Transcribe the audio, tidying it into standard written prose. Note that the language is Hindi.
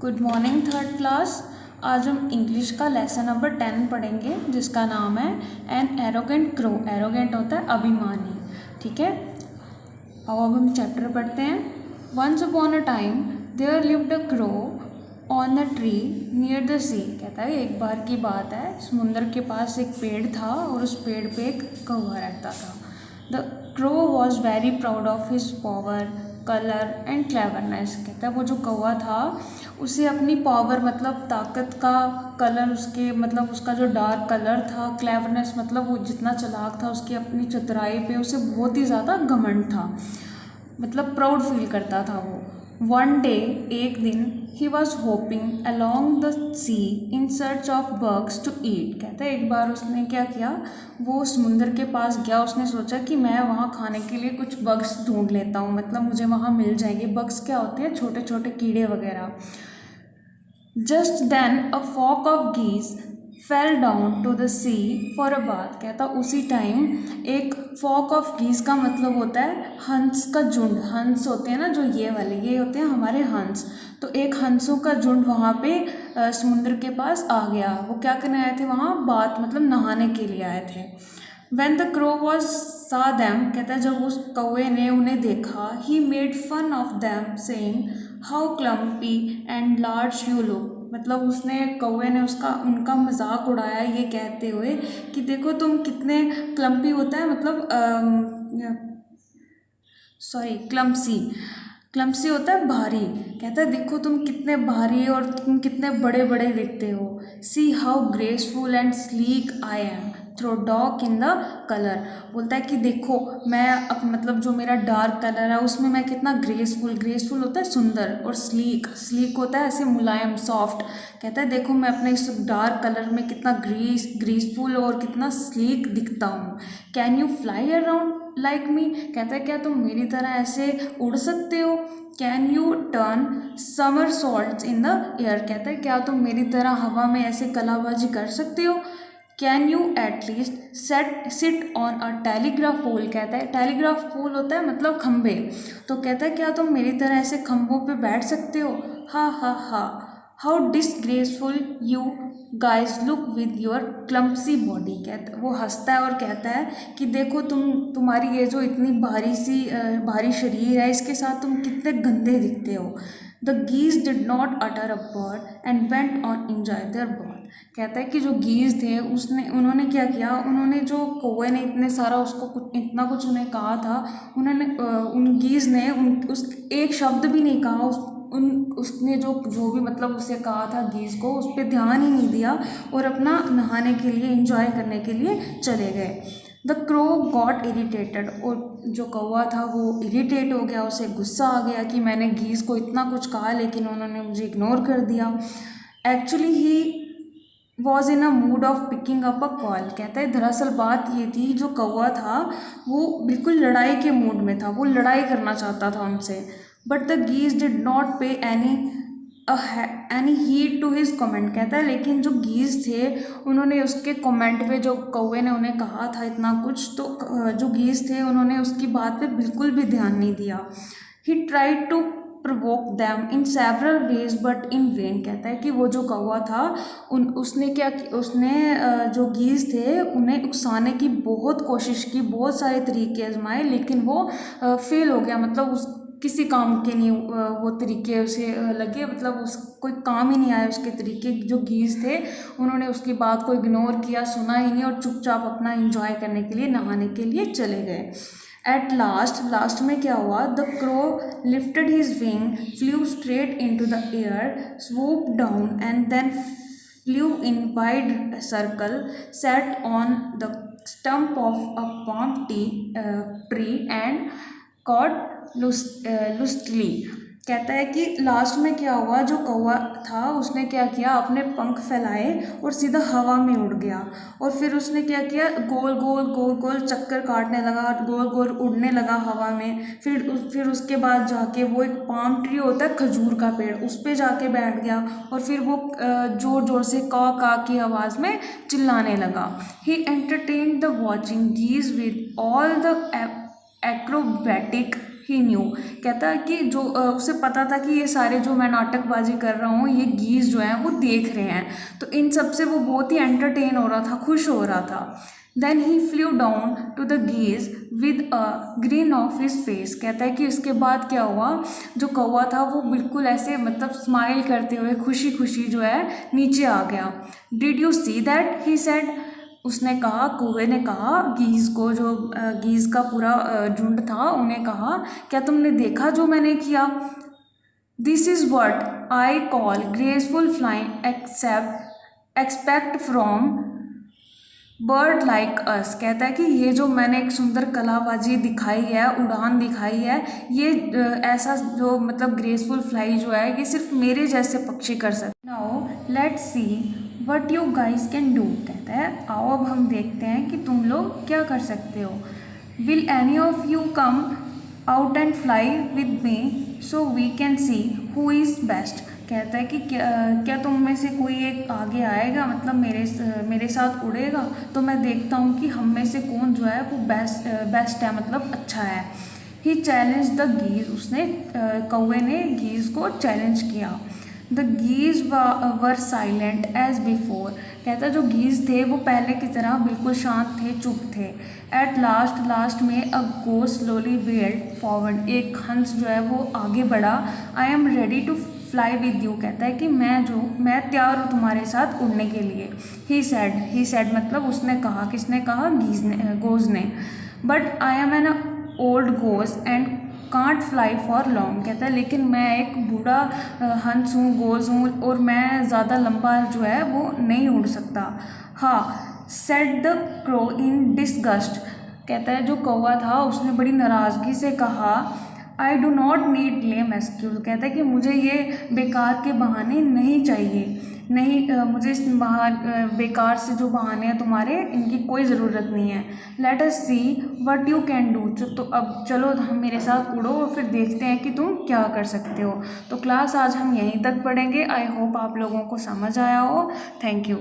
Good morning third class. आज हम इंग्लिश का लेसन नंबर 10 पढ़ेंगे जिसका नाम है एन एरोगेंट क्रो। एरोगेंट होता है अभिमानी, ठीक है। अब हम चैप्टर पढ़ते हैं। Once upon a time there lived a crow on the tree near the sea. कहता है एक बार की बात है, समुंदर के पास एक पेड़ था और उस पेड़ पे एक कौवा रहता था। The crow was very proud of his power colour and cleverness. कहता है वो जो कौवा था उसे अपनी पावर मतलब ताकत का, कलर उसके मतलब उसका जो डार्क कलर था, क्लेवरनेस मतलब वो जितना चालाक था, उसकी अपनी चतुराई पे उसे बहुत ही ज़्यादा घमंड था, मतलब प्राउड फील करता था वो। वन डे एक दिन he was hopping along the sea in search of bugs to eat. कहता है एक बार उसने क्या किया, वो समुंदर के पास गया, उसने सोचा कि मैं वहाँ खाने के लिए कुछ बग्स ढूंढ लेता हूँ, मतलब मुझे वहाँ मिल जाएंगे। बग्स क्या होते हैं? छोटे छोटे कीड़े वगैरह। Just then a flock of geese fell down to the sea for a bath. कहता उसी टाइम एक फ्लॉक ऑफ गीज का मतलब होता है हंस का झुंड। हंस होते हैं ना जो ये वाले, ये होते हैं हमारे हंस। तो एक हंसों का झुंड वहाँ पे समुद्र के पास आ गया। वो क्या करने आए थे वहाँ? बात मतलब नहाने के लिए आए थे। When the crow was saw them, कहता है जब उस कौवे ने उन्हें देखा, he made fun of them saying how clumpy and large you look। मतलब उसने कौवे ने उनका मजाक उड़ाया ये कहते हुए कि देखो तुम कितने क्लम्पी होता है मतलब क्लम्पसी होता है भारी। कहता है देखो तुम कितने भारी और तुम कितने बड़े बड़े दिखते हो। See how graceful and sleek I am through dark in the colour. बोलता है कि देखो मैं अब मतलब जो मेरा डार्क कलर है उसमें मैं कितना ग्रेसफुल होता है सुंदर, और स्लीक होता है ऐसे मुलायम सॉफ्ट। कहता है देखो मैं अपने इस डार्क कलर में कितना ग्रेसफुल और कितना स्लीक दिखता हूँ। Can you fly around like me. कहता है क्या तुम मेरी तरह ऐसे उड़ सकते हो? Can U turn summer salt in the air. कहता है क्या तुम मेरी तरह हवा में ऐसे कलाबाजी कर सकते हो? Can you at least sit on a telegraph pole. कहता है टेलीग्राफ पोल होता है मतलब खंबे। तो कहता है क्या तुम मेरी तरह ऐसे खंभों पे बैठ सकते हो? Ha how disgraceful you guys look with your clumsy body. कहता वो हंसता है और कहता है कि देखो तुम्हारी ये जो इतनी भारी शरीर है इसके साथ तुम कितने गंदे दिखते हो। The geese did not utter a word and went on enjoy their bath. कहता है कि जो गीज थे उन्होंने क्या किया, उन्होंने जो कौवे ने इतने सारा इतना कुछ उन्हें कहा था, उन्होंने उन गीज ने उस एक शब्द भी नहीं कहा। उसने जो भी मतलब उसे कहा था गीज को, उस पर ध्यान ही नहीं दिया और अपना नहाने के लिए एंजॉय करने के लिए चले गए। The crow got irritated. और जो कौवा था वो इरिटेट हो गया, उसे गुस्सा आ गया कि मैंने गीज को इतना कुछ कहा लेकिन उन्होंने मुझे इग्नोर कर दिया। Actually he was in a mood off picking up a call. कहता है दरअसल बात ये थी जो कौवा था वो बिल्कुल लड़ाई के मूड में था, वो लड़ाई करना चाहता था उनसे। But the geese did not pay any heed to his comment. कहता है लेकिन जो गीज थे उन्होंने उसके कमेंट पे, जो कौवे ने उन्हें कहा था इतना कुछ, तो जो गीज थे उन्होंने उसकी बात पे बिल्कुल भी ध्यान नहीं दिया। He tried to provoke them in several ways but in vain. कहता है कि वो जो कौवा था उसने जो गीज थे उन्हें उकसाने की बहुत कोशिश की, बहुत सारे तरीके आजमाए लेकिन वो फेल हो गया। मतलब उस किसी काम के नहीं वो तरीके उसे लगे, मतलब उस कोई काम ही नहीं आया उसके तरीके। जो गीज थे उन्होंने उसकी बात को इग्नोर किया, सुना ही नहीं और चुपचाप अपना एंजॉय करने के लिए नहाने के लिए चले गए। एट लास्ट में क्या हुआ, the crow lifted his wing, flew straight into the air, swoop down and then flew in wide circle, set on the stump of a palm tree and cawed lustily. कहता है कि लास्ट में क्या हुआ, जो कौवा था उसने क्या किया, अपने पंख फैलाए और सीधा हवा में उड़ गया। और फिर उसने क्या किया, गोल गोल चक्कर काटने लगा, गोल गोल उड़ने लगा हवा में। फिर उसके बाद जाके वो एक पाम ट्री होता है खजूर का पेड़, उस पर जाके बैठ गया और फिर वो जोर जोर से का की आवाज़ में चिल्लाने लगा। He entertained the watching geese with all the acrobatic he knew, कहता है कि जो उसे पता था कि ये सारे जो मैं नाटकबाजी कर रहा हूँ ये गीज़ जो हैं वो देख रहे हैं, तो इन सब से वो बहुत ही एंटरटेन हो रहा था, खुश हो रहा था। Then he flew down to the geese with a grin of his face, कहता है कि उसके बाद क्या हुआ, जो कौवा था वो बिल्कुल ऐसे मतलब स्माइल करते हुए खुशी खुशी जो है नीचे आ गया। Did you see that, he said, उसने कहा, कौवे ने कहा गीज़ को, जो गीज़ का पूरा झुंड था उन्हें कहा, क्या तुमने देखा जो मैंने किया। This is what I call graceful flying expect from bird like us, कहता है कि ये जो मैंने एक सुंदर कलाबाजी दिखाई है, उड़ान दिखाई है, ये ऐसा जो मतलब ग्रेसफुल फ्लाई जो है ये सिर्फ मेरे जैसे पक्षी कर सकते। Now let's see what you guys can do, कहता है आओ अब हम देखते हैं कि तुम लोग क्या कर सकते हो। Will any of you come out and fly with me so we can see who is best, कहता है कि क्या तुम में से कोई एक आगे आएगा, मतलब मेरे साथ उड़ेगा, तो मैं देखता हूँ कि हम में से कौन जो है वो बेस्ट है, मतलब अच्छा है। ही चैलेंज द गीज, उसने कौवे ने गीज को चैलेंज किया। The गीज were silent as before, कहता जो गीज थे वो पहले की तरह बिल्कुल शांत थे, चुप थे। एट लास्ट में a goose slowly waddled forward, एक हंस जो है वो आगे बढ़ा। I am ready to fly with you, कहता है कि मैं तैयार हूँ तुम्हारे साथ उड़ने के लिए। ही सेड मतलब उसने कहा, किसने कहा, गोज ने। But I am an old goes and can't fly for long, कहता है लेकिन मैं एक बूढ़ा हंस हूँ, गोज हूँ, और मैं ज़्यादा लंबा जो है वो नहीं उड़ सकता। हाँ, said the crow in disgust, कहता है जो कौवा था उसने बड़ी नाराज़गी से कहा, I do not need lame excuse, कहता है कि मुझे ये बेकार के बहाने नहीं चाहिए, नहीं मुझे इस बेकार से जो बहाने हैं तुम्हारे, इनकी कोई ज़रूरत नहीं है। Let us see what you can do, तो अब चलो हम मेरे साथ उड़ो और फिर देखते हैं कि तुम क्या कर सकते हो। तो क्लास आज हम यहीं तक पढ़ेंगे। आई होप आप लोगों को समझ आया हो। Thank you.